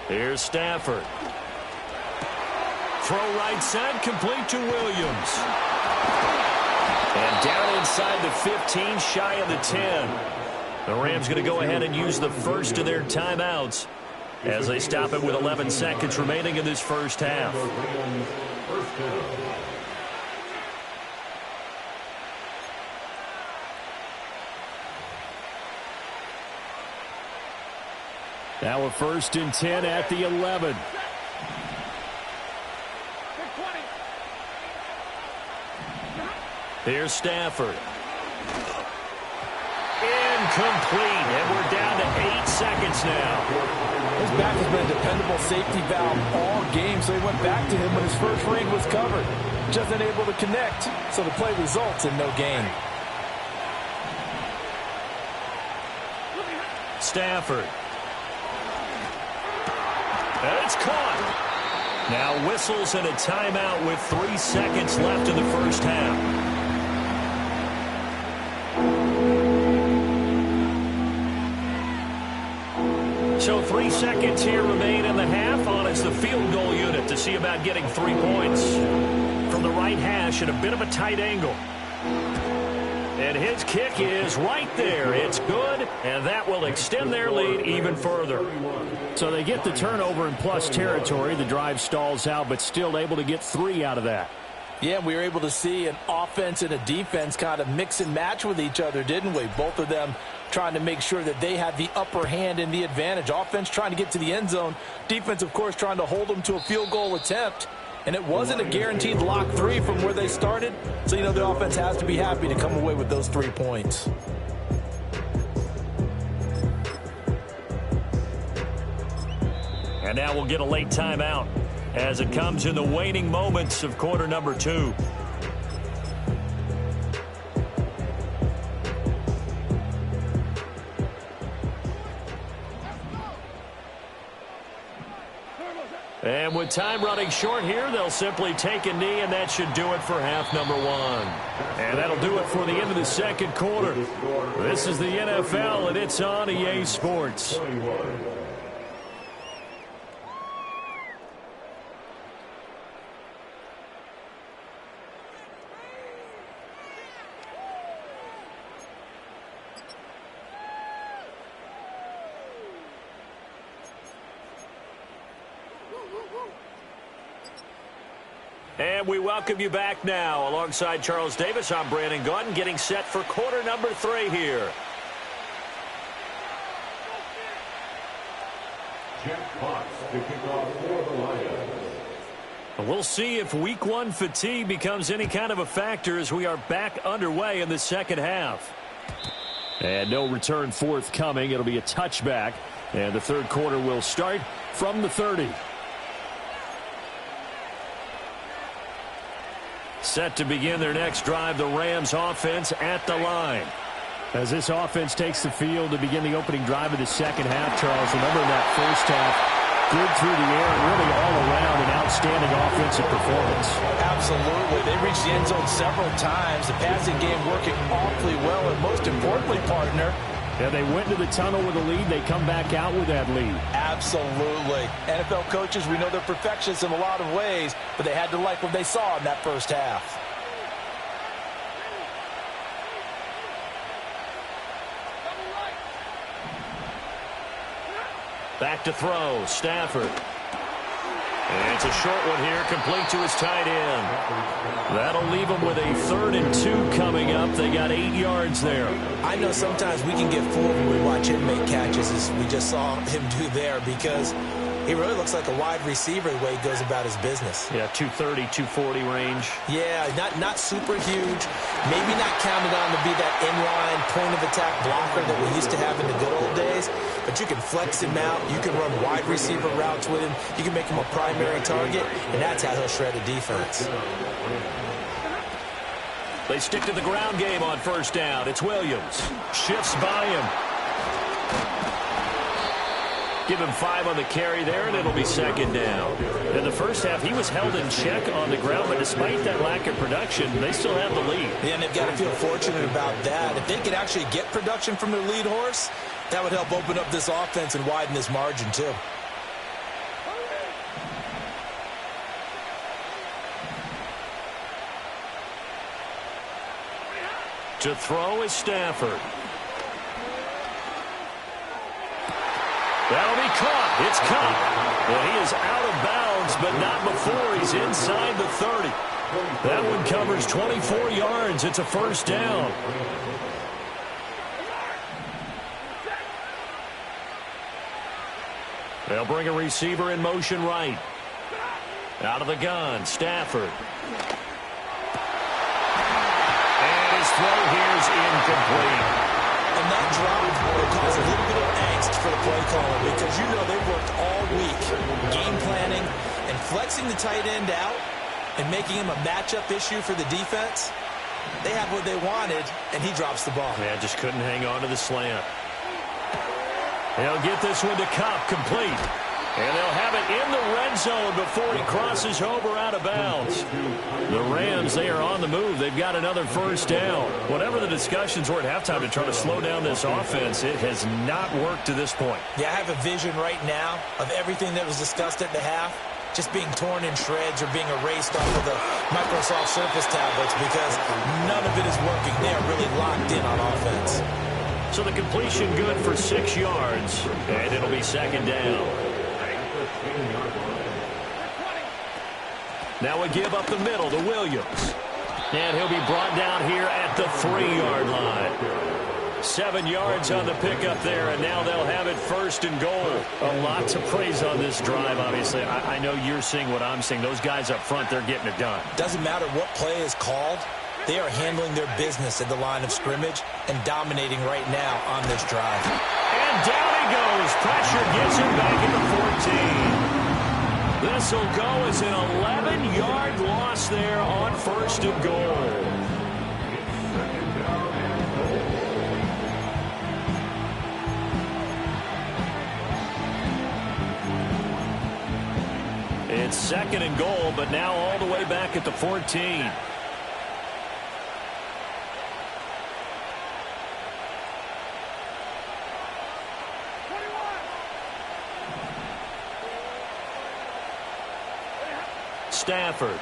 Here's Stafford. Throw right side, complete to Williams. And down inside the 15, shy of the 10. The Rams going to go ahead and use the first of their timeouts as they stop it with 11 seconds remaining in this first half. Now a 1st and 10 at the 11. Here's Stafford. Incomplete, and we're down to 8 seconds now. His back has been a dependable safety valve all game, so he went back to him when his first read was covered. Just unable to connect, so the play results in no gain. Stafford. And it's caught. Now whistles and a timeout with 3 seconds left in the first half. So 3 seconds here remain in the half. On it's the field goal unit to see about getting 3 points. From the right hash at a bit of a tight angle. And his kick is right there. It's good, and that will extend their lead even further. So they get the turnover in plus territory. The drive stalls out, but still able to get 3 out of that. Yeah, we were able to see an offense and a defense kind of mix and match with each other, didn't we? Both of them trying to make sure that they had the upper hand and the advantage. Offense trying to get to the end zone. Defense, of course, trying to hold them to a field goal attempt. And it wasn't a guaranteed lock 3 from where they started. So, you know, the offense has to be happy to come away with those 3 points. And now we'll get a late timeout as it comes in the waning moments of quarter number 2. And with time running short here, they'll simply take a knee, and that should do it for half number 1. And that'll do it for the end of the second quarter. This is the NFL, and it's on EA Sports. And we welcome you back now. Alongside Charles Davis, I'm Brandon Gaudin, getting set for quarter number 3 here. Jeff Potts to kick off for the Lions. We'll see if week 1 fatigue becomes any kind of a factor as we are back underway in the second half. And no return forthcoming. It'll be a touchback. And the third quarter will start from the 30. Set to begin their next drive, the Rams offense at the line. As this offense takes the field to begin the opening drive of the second half, Charles, remember in that first half, good through the air, really all around an outstanding offensive performance. Absolutely. They reached the end zone several times. The passing game working awfully well, and most importantly, partner, yeah, they went to the tunnel with a lead. They come back out with that lead. Absolutely. NFL coaches, we know they're perfectionists in a lot of ways, but they had to like what they saw in that first half. Back to throw, Stafford. And it's a short one here, complete to his tight end. That'll leave him with a 3rd and 2 coming up. They got 8 yards there. I know sometimes we can get fooled when we watch him make catches, as we just saw him do there, because he really looks like a wide receiver the way he goes about his business. Yeah, 230, 240 range. Yeah, not super huge. Maybe not counted on to be that inline point-of-attack blocker that we used to have in the good old days. But you can flex him out. You can run wide receiver routes with him. You can make him a primary target, and that's how he'll shred a defense. They stick to the ground game on first down. It's Williams. Shifts by him. Give him 5 on the carry there, and it'll be second down. In the first half, he was held in check on the ground, but despite that lack of production, they still have the lead. Yeah, and they've got to feel fortunate about that. If they could actually get production from their lead horse, that would help open up this offense and widen this margin, too. To throw is Stafford. That'll be caught. It's caught. And he is out of bounds, but not before he's inside the 30. That one covers 24 yards. It's a first down. They'll bring a receiver in motion right. Out of the gun, Stafford. And his throw here is incomplete. And that drop will cause a little bit of angst for the play caller because you know they've worked all week game planning and flexing the tight end out and making him a matchup issue for the defense. They have what they wanted, and he drops the ball. Yeah, just couldn't hang on to the slant. They'll get this one to Kupp, complete. And they'll have it in the red zone before he crosses over out of bounds. The Rams, they are on the move. They've got another first down. Whatever the discussions were at halftime to try to slow down this offense, it has not worked to this point. Yeah, I have a vision right now of everything that was discussed at the half just being torn in shreds or being erased off of the Microsoft Surface tablets because none of it is working. They are really locked in on offense. So the completion good for 6 yards, and it'll be second down. Now we give up the middle to Williams. And he'll be brought down here at the 3-yard line. 7 yards on the pickup there, and now they'll have it first and goal. A lot to praise on this drive, obviously. I know you're seeing what I'm seeing. Those guys up front, they're getting it done. Doesn't matter what play is called. They are handling their business at the line of scrimmage and dominating right now on this drive. And down he goes. Pressure gets him back at the 14. This will go as an 11-yard loss there on first and goal. It's second and goal, but now all the way back at the 14. Stafford. And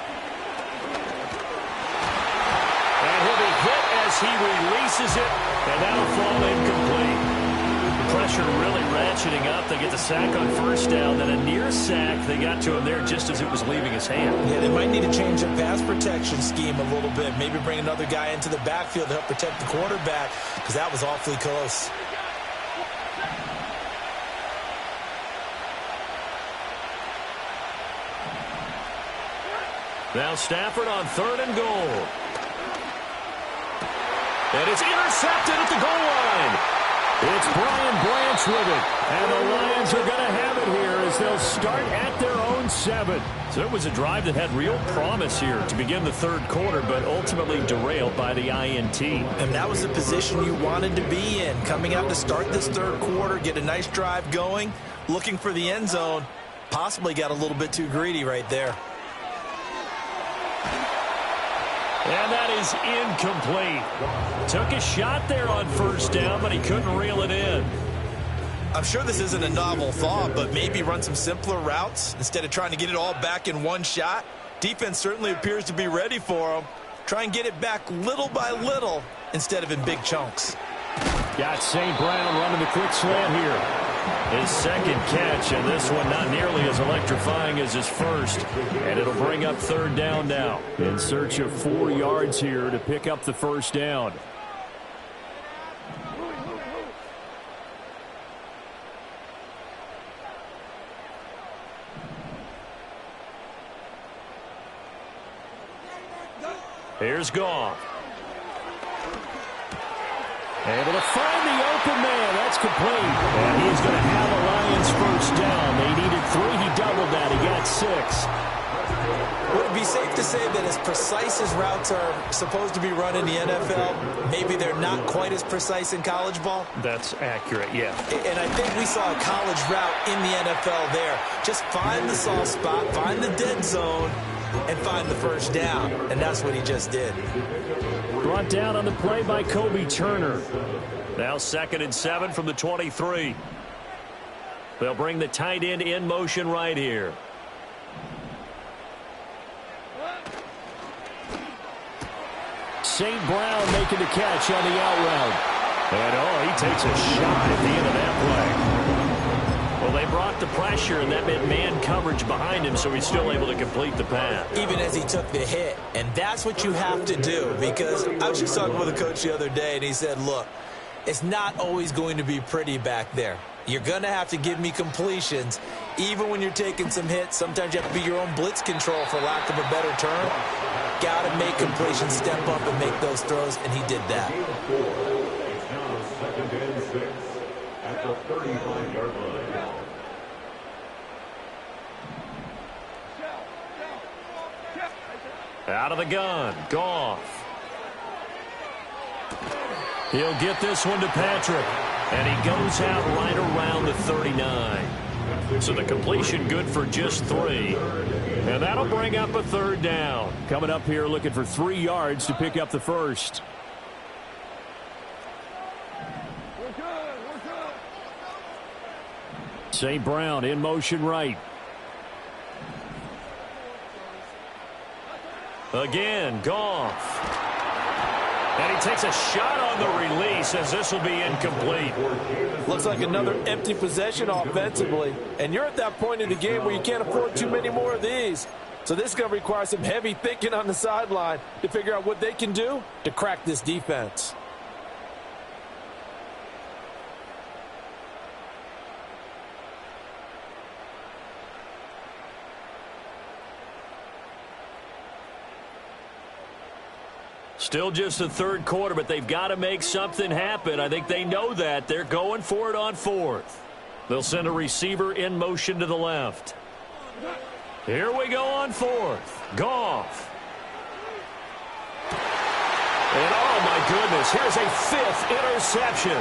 he'll be hit as he releases it, and that'll fall incomplete. The pressure really ratcheting up. They get the sack on first down, then a near sack. They got to him there just as it was leaving his hand. Yeah, they might need to change their pass protection scheme a little bit. Maybe bring another guy into the backfield to help protect the quarterback because that was awfully close. Now Stafford on third and goal. And it's intercepted at the goal line. It's Brian Branch with it. And the Lions are going to have it here as they'll start at their own 7. So it was a drive that had real promise here to begin the third quarter, but ultimately derailed by the INT. And that was the position you wanted to be in. Coming out to start this third quarter, get a nice drive going, looking for the end zone. Possibly got a little bit too greedy right there. And that is incomplete. Took a shot there on first down, but he couldn't reel it in. I'm sure this isn't a novel thought, but maybe run some simpler routes instead of trying to get it all back in one shot. Defense certainly appears to be ready for him. Try and get it back little by little instead of in big chunks. Got St. Brown running the quick slant here. His second catch, and this one not nearly as electrifying as his first. And it'll bring up third down now. In search of 4 yards here to pick up the first down. Here's Goff. Able to find the open man. That's complete. And he's going to have a Lions first down. They needed 3. He doubled that. He got 6. Would it be safe to say that as precise as routes are supposed to be run in the NFL, maybe they're not quite as precise in college ball? That's accurate, yeah. And I think we saw a college route in the NFL there. Just find the soft spot, find the dead zone, and find the first down. And that's what he just did. Brought down on the play by Kobe Turner. Now 2nd and 7 from the 23. They'll bring the tight end in motion right here. St. Brown making the catch on the out route. And, he takes a shot at the end of that play. Well, they brought the pressure, and that meant man coverage behind him, so he's still able to complete the pass. Even as he took the hit, and that's what you have to do, because I was just talking with a coach the other day, and he said, look, it's not always going to be pretty back there. You're going to have to give me completions. Even when you're taking some hits, sometimes you have to be your own blitz control, for lack of a better term. Got to make completions, step up and make those throws, and he did that. It's now 2nd and 6 at the 35-yard line. Out of the gun, Goff. He'll get this one to Patrick, and he goes out right around the 39. So the completion good for just 3. And that'll bring up a 3rd down. Coming up here looking for 3 yards to pick up the first. St. Brown in motion right. Again, Goff. And he takes a shot on the release as this will be incomplete. Looks like another empty possession offensively. And you're at that point in the game where you can't afford too many more of these. So this is going to require some heavy thinking on the sideline to figure out what they can do to crack this defense. Still just the 3rd quarter, but they've got to make something happen. I think they know that. They're going for it on 4th. They'll send a receiver in motion to the left. Here we go on 4th. Goff. And oh my goodness, here's a 5th interception.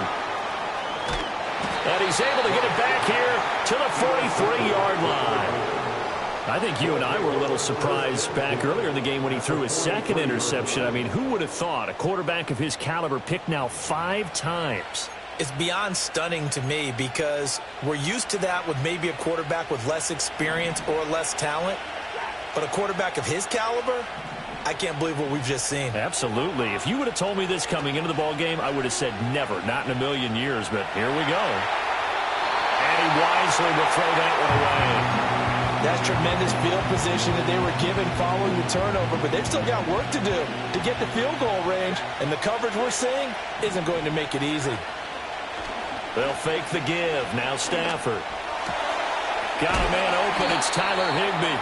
And he's able to get it back here to the 43-yard line. I think you and I were a little surprised back earlier in the game when he threw his 2nd interception. I mean, who would have thought a quarterback of his caliber picked now 5 times? It's beyond stunning to me, because we're used to that with maybe a quarterback with less experience or less talent. But a quarterback of his caliber, I can't believe what we've just seen. Absolutely. If you would have told me this coming into the ball game, I would have said never, not in a million years. But here we go. And he wisely will throw that one away. That's tremendous field position that they were given following the turnover, but they've still got work to do to get the field goal range, and the coverage we're seeing isn't going to make it easy. They'll fake the give. Now Stafford. Got a man open. It's Tyler Higbee.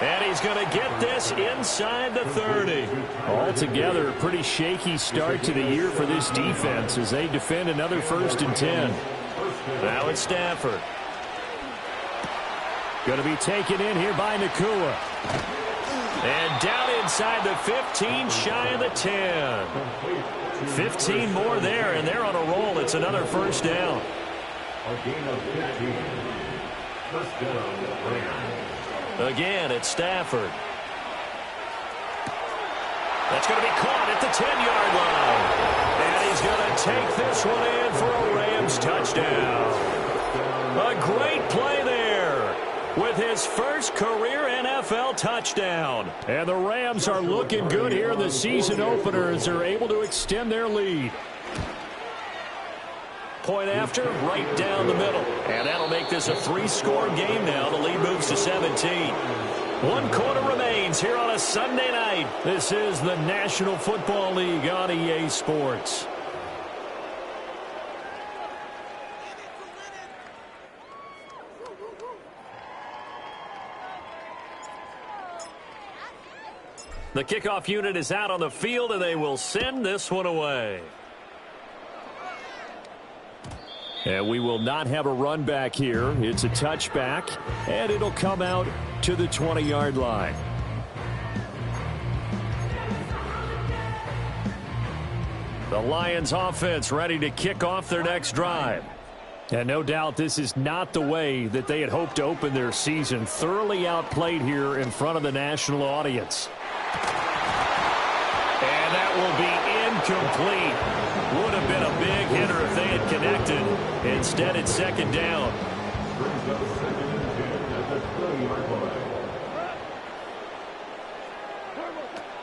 And he's going to get this inside the 30. Altogether, a pretty shaky start to the year for this defense as they defend another 1st and 10. Now it's Stafford. Going to be taken in here by Nakua. And down inside the 15, shy of the 10. 15 more there, and they're on a roll. It's another 1st down. A gain of 15. 1st down, Rams. Again, it's Stafford. That's going to be caught at the 10-yard line. And he's going to take this one in for a Rams touchdown. A great play there with his first career NFL touchdown. And the Rams are looking good here in the season opener as they're able to extend their lead. Point after, right down the middle. And that'll make this a 3-score game now. The lead moves to 17. 1 quarter remains here on a Sunday night. This is the National Football League on EA Sports. The kickoff unit is out on the field, and they will send this one away. And we will not have a run back here. It's a touchback, and it'll come out to the 20-yard line. The Lions offense ready to kick off their next drive. And no doubt this is not the way that they had hoped to open their season. Thoroughly outplayed here in front of the national audience. And that will be incomplete. Would have been a big hitter if they had connected. Instead, it's 2nd down. Brings up 2nd and 10 at the 30-yard line.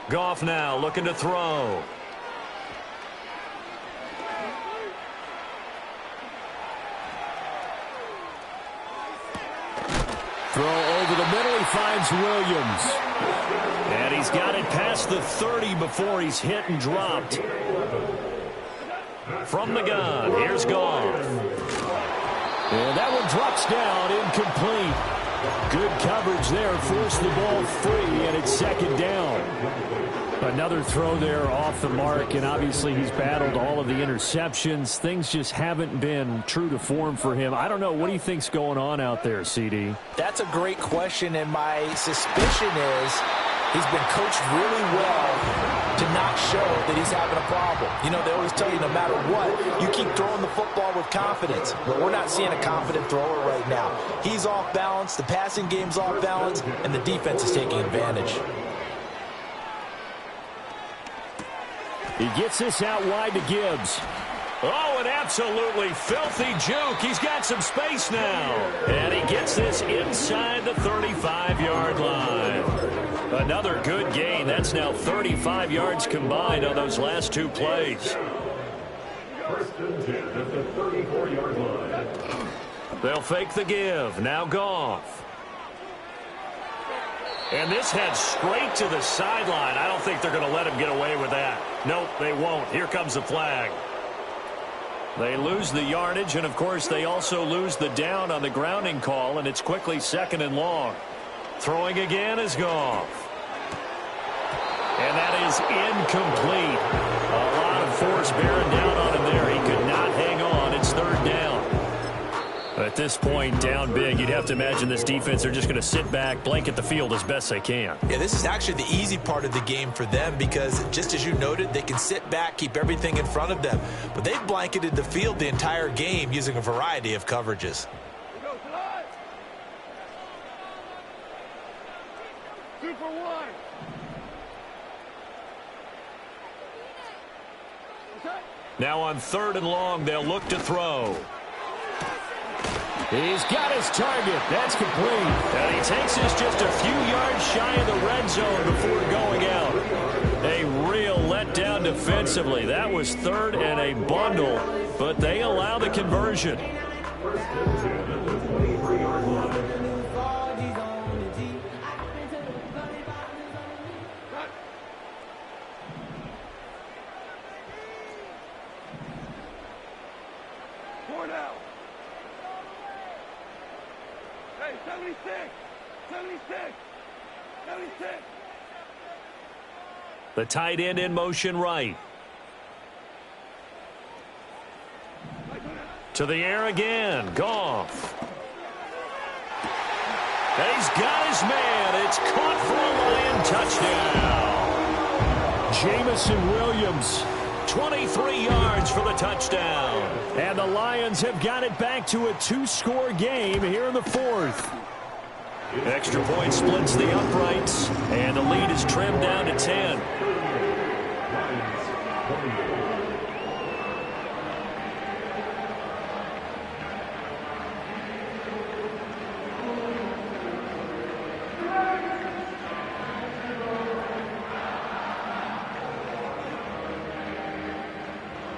Goff now looking to throw. Throw over the middle. He finds Williams. And he's got it past the 30 before he's hit and dropped. From the gun, here's Goff. And that one drops down, incomplete. Good coverage there, forced the ball free, and it's second down. Another throw there off the mark, and obviously he's battled all of the interceptions. Things just haven't been true to form for him. I don't know. What do you think's going on out there, CD? That's a great question, and my suspicion is he's been coached really well to not show that he's having a problem. You know, they always tell you no matter what, you keep throwing the football with confidence. But we're not seeing a confident thrower right now. He's off balance, the passing game's off balance, and the defense is taking advantage. He gets this out wide to Gibbs. Oh, an absolutely filthy juke. He's got some space now. And he gets this inside the 35-yard line. Another good gain. That's now 35 yards combined on those last two plays. First and 10 at the 34-yard line. They'll fake the give. Now Goff. And this heads straight to the sideline. I don't think they're going to let him get away with that. Nope, they won't. Here comes the flag. They lose the yardage, and, of course, they also lose the down on the grounding call, and it's quickly second and long. Throwing again is Goff. And that is incomplete. A lot of force bearing down on him there. He could not hang on. It's third down. At this point, down big, you'd have to imagine this defense, they're just going to sit back, blanket the field as best they can. Yeah, this is actually the easy part of the game for them because, just as you noted, they can sit back, keep everything in front of them. But they've blanketed the field the entire game using a variety of coverages. Now on third and long, they'll look to throw. He's got his target. That's complete. And he takes this just a few yards shy of the red zone before going out. A real letdown defensively. That was third and a bundle, but they allow the conversion. First and 10 at the 23-yard line. Hey, 76! 76! 76! The tight end in motion right. To the air again. Goff. And he's got his man. It's caught for a Lion touchdown. Jamison Williams, 23 yards for the touchdown. And the Lions have got it back to a two-score game here in the fourth. Extra point splits the uprights, and the lead is trimmed down to 10.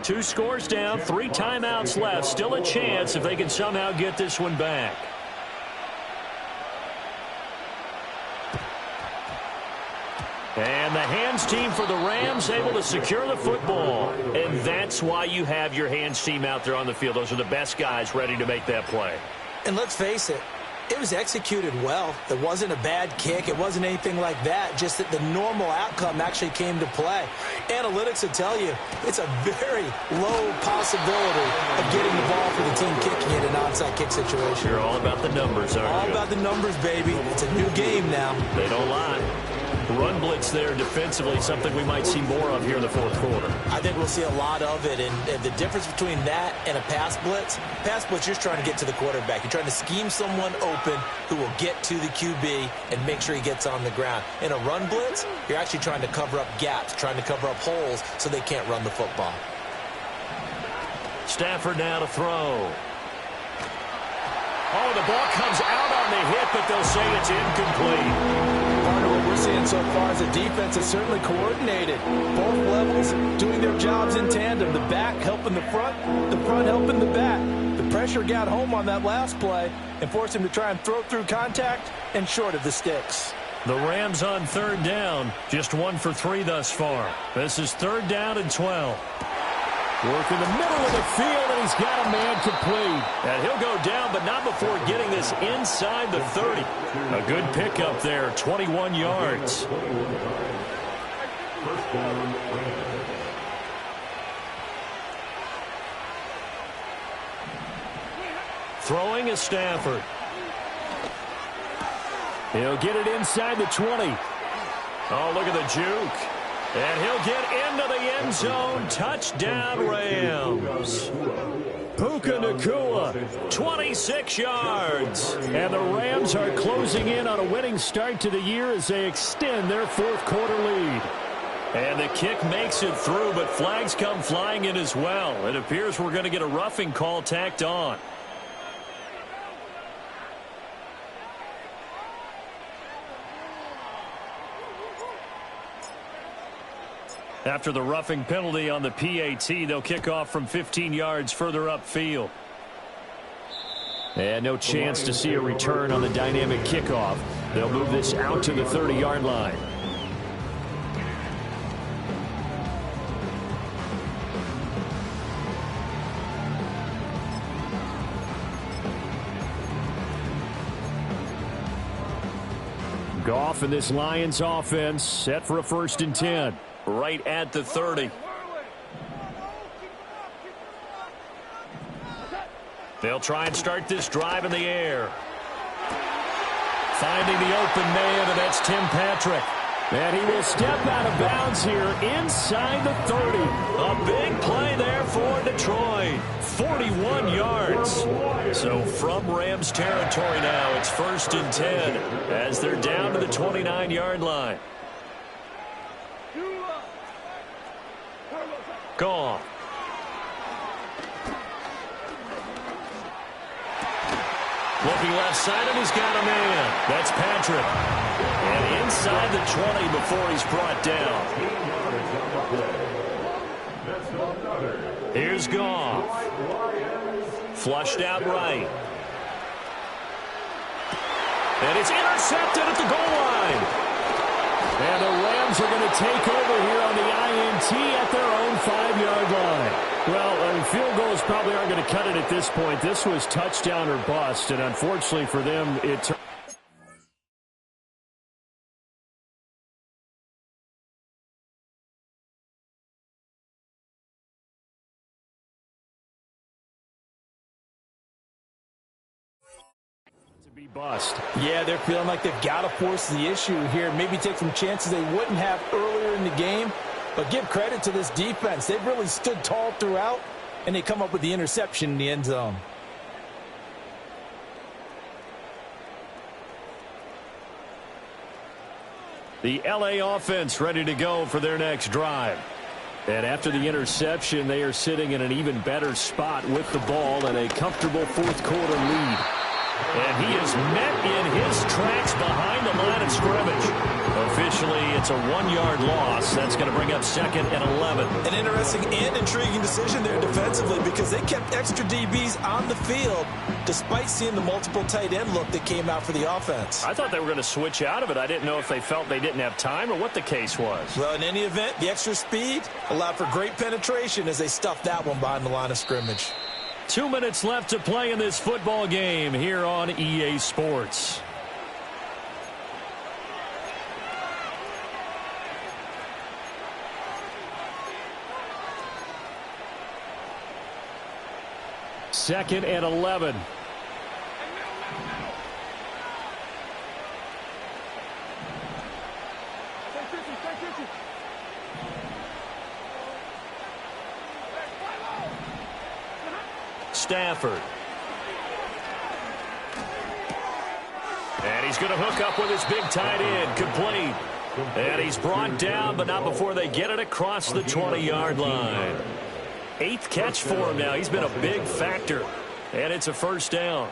Two scores down, 3 timeouts left. Still a chance if they can somehow get this one back. And the hands team for the Rams able to secure the football. And that's why you have your hands team out there on the field. Those are the best guys ready to make that play. And let's face it, it was executed well. It wasn't a bad kick. It wasn't anything like that. Just that the normal outcome actually came to play. Analytics will tell you it's a very low possibility of getting the ball for the team kicking it in an onside kick situation. You're all about the numbers, aren't you? All about the numbers, baby. It's a new game now. They don't lie. Run blitz there defensively, something we might see more of here in the fourth quarter. I think we'll see a lot of it, and the difference between that and a pass blitz, you're just trying to get to the quarterback. You're trying to scheme someone open who will get to the QB and make sure he gets on the ground. In a run blitz, you're actually trying to cover up gaps, trying to cover up holes so they can't run the football. Stafford now to throw. Oh, the ball comes out on the hit, but they'll say it's incomplete. Part of what we're seeing so far is the defense is certainly coordinated. Both levels doing their jobs in tandem. The back helping the front helping the back. The the pressure got home on that last play and forced him to try and throw through contact and short of the sticks. The Rams on third down, just 1 for 3 thus far. This is 3rd down and 12. Work in the middle of the field, and he's got a man complete. And he'll go down, but not before getting this inside the 30. A good pickup there, 21 yards. Throwing is Stafford. He'll get it inside the 20. Oh, look at the juke. And he'll get into the end zone. Touchdown, Rams. Puka Nacua, 26 yards. And the Rams are closing in on a winning start to the year as they extend their 4th quarter lead. And the kick makes it through, but flags come flying in as well. It appears we're going to get a roughing call tacked on. After the roughing penalty on the PAT, they'll kick off from 15 yards further upfield. And no chance to see a return on the dynamic kickoff. They'll move this out to the 30-yard line. Goff and this Lions offense set for a 1st and 10. Right at the 30. They'll try and start this drive in the air. Finding the open man, and that's Tim Patrick. And he will step out of bounds here inside the 30. A big play there for Detroit. 41 yards. So from Rams territory now, it's 1st and 10 as they're down to the 29-yard line. Gone. Looking left side, and he's got a man. That's Patrick. And inside the 20 before he's brought down. Here's Goff. Flushed out right. And it's intercepted at the goal line. And the Rams are going to take over here on the INT at their own 5-yard line. Well, field goals probably aren't going to cut it at this point. This was touchdown or bust, and unfortunately for them, it turned. Be bust. Yeah, they're feeling like they've got to force the issue here. Maybe take some chances they wouldn't have earlier in the game. But give credit to this defense. They've really stood tall throughout, and they come up with the interception in the end zone. The LA offense ready to go for their next drive. And after the interception, they are sitting in an even better spot with the ball and a comfortable 4th quarter lead. And he is met in his tracks behind the line of scrimmage. Officially, it's a 1-yard loss. That's going to bring up 2nd and 11. An interesting and intriguing decision there defensively because they kept extra DBs on the field despite seeing the multiple tight end look that came out for the offense. I thought they were going to switch out of it. I didn't know if they felt they didn't have time or what the case was. Well, in any event, the extra speed allowed for great penetration as they stuffed that one behind the line of scrimmage. 2 minutes left to play in this football game here on EA Sports. Second and 11. Stafford. And he's going to hook up with his big tight end. Complete. And he's brought down, but not before they get it across the 20-yard line. 8th catch for him now. He's been a big factor. And it's a 1st down.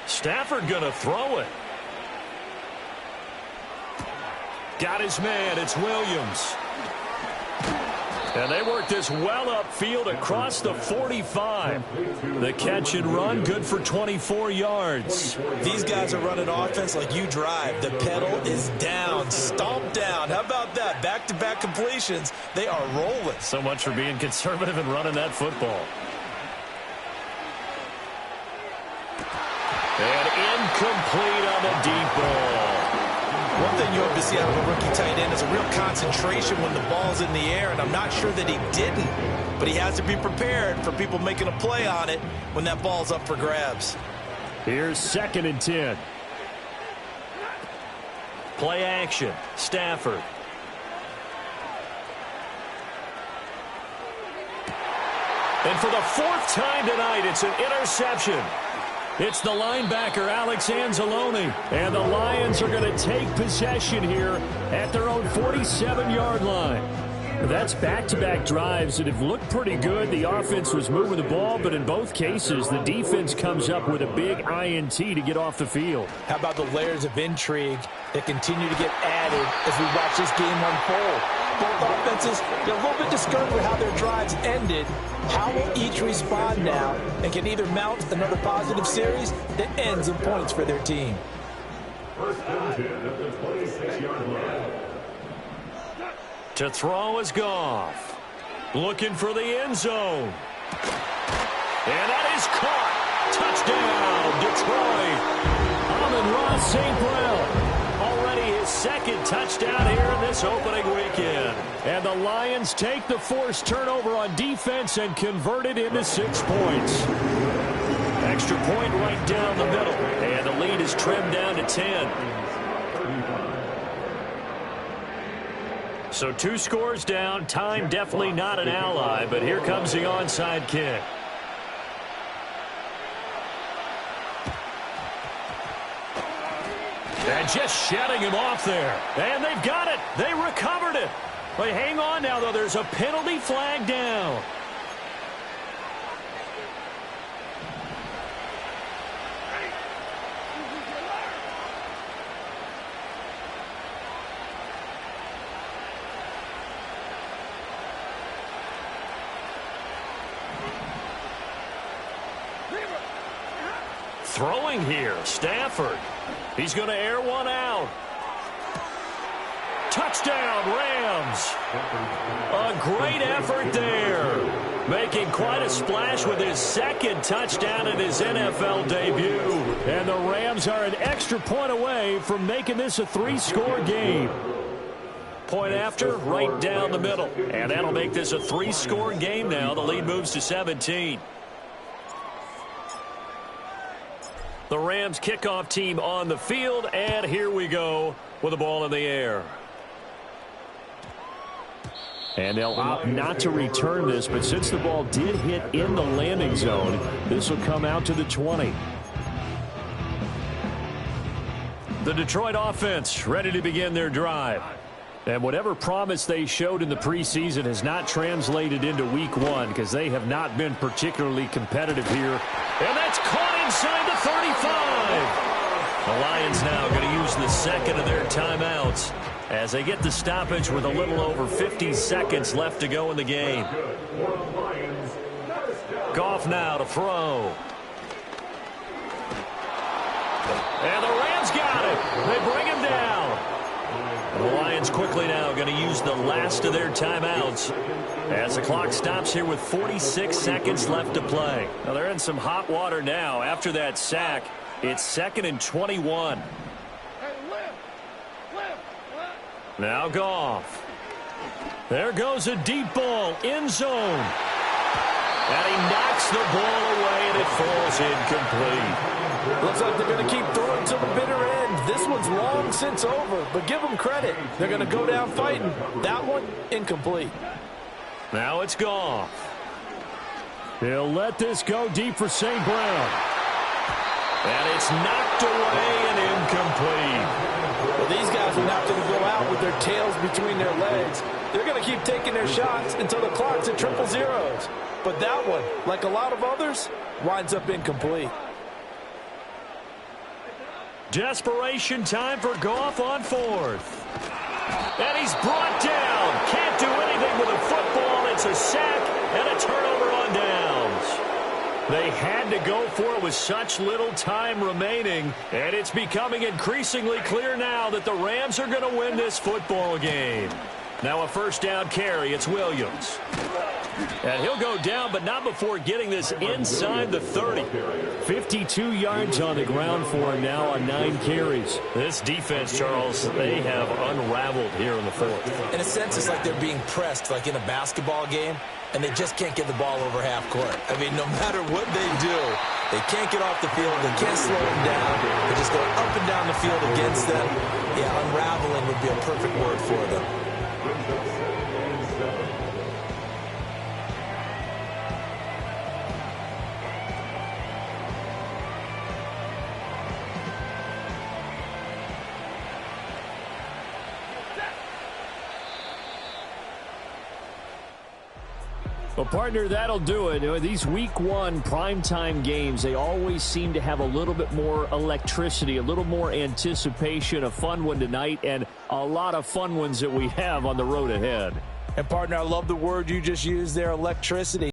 Stafford going to throw it. Got his man. It's Williams. And they work this well upfield across the 45. The catch and run, good for 24 yards. These guys are running offense like you drive. The pedal is down, stomped down. How about that? Back-to-back completions. They are rolling. So much for being conservative and running that football. And incomplete on the deep ball. One thing you hope to see out of a rookie tight end is a real concentration when the ball's in the air, and I'm not sure that he didn't, but he has to be prepared for people making a play on it when that ball's up for grabs. Here's 2nd and 10. Play action. Stafford. And for the 4th time tonight, it's an interception. It's the linebacker, Alex Anzalone. And the Lions are going to take possession here at their own 47-yard line. That's back-to-back drives that have looked pretty good. The offense was moving the ball, but in both cases, the defense comes up with a big INT to get off the field. How about the layers of intrigue that continue to get added as we watch this game unfold? Both offenses, they're a little bit discouraged with how their drives ended. How will each respond now and can either mount another positive series that ends in points for their team? 1st and 10 at the 26-yard line. To throw is Goff. Looking for the end zone. And that is caught. Touchdown, Detroit. Amon-Ra St. Brown. Already his 2nd touchdown here in this opening weekend. And the Lions take the forced turnover on defense and convert it into 6 points. Extra point right down the middle. And the lead is trimmed down to 10. So 2 scores down. Time definitely not an ally, but here comes the onside kick. And just shutting him off there. And they've got it. They recovered it. But hang on now, though. There's a penalty flag down. Throwing here, Stafford. He's going to air one out. Touchdown, Rams. A great effort there. Making quite a splash with his 2nd touchdown in his NFL debut. And the Rams are an extra point away from making this a 3-score game. Point after, right down the middle. And that'll make this a 3-score game now. The lead moves to 17. The Rams kickoff team on the field, and here we go with the ball in the air. And they'll opt not to return this, but since the ball did hit in the landing zone, this will come out to the 20. The Detroit offense ready to begin their drive. And whatever promise they showed in the preseason has not translated into week 1 because they have not been particularly competitive here. And that's caught inside the 35. The Lions now going to use the 2nd of their timeouts as they get the stoppage with a little over 50 seconds left to go in the game. Goff now to throw. And the Rams got it. They bring him down. The Lions quickly now going to use the last of their timeouts as the clock stops here with 46 seconds left to play. Now they're in some hot water now after that sack. It's 2nd and 21. Now Goff. There goes a deep ball, end zone. And he knocks the ball away and it falls incomplete. Looks like they're going to keep throwing to the bitter end. This one's long since over, but give them credit. They're going to go down fighting. That one, incomplete. Now it's Goff. He'll let this go deep for St. Brown. And it's knocked away and incomplete. Well, these guys are not going to go out with their tails between their legs. They're going to keep taking their shots until the clock's at triple zeros. But that one, like a lot of others, winds up incomplete. Desperation time for Goff on 4th. And he's brought down. Can't do anything with a football. It's a sack and a turnover on downs. They had to go for it with such little time remaining, and it's becoming increasingly clear now that the Rams are going to win this football game. Now a first down carry. It's Williams. And he'll go down, but not before getting this inside the 30. 52 yards on the ground for him now on 9 carries. This defense, Charles, they have unraveled here in the fourth. In a sense, it's like they're being pressed like in a basketball game, and they just can't get the ball over half court. I mean, no matter what they do, they can't get off the field. They can't slow them down. They're just going up and down the field against them. Yeah, unraveling would be a perfect word for them. Well, partner, that'll do it. These week 1 primetime games, they always seem to have a little bit more electricity, a little more anticipation. A fun one tonight, and a lot of fun ones that we have on the road ahead. And, partner, I love the word you just used there, electricity.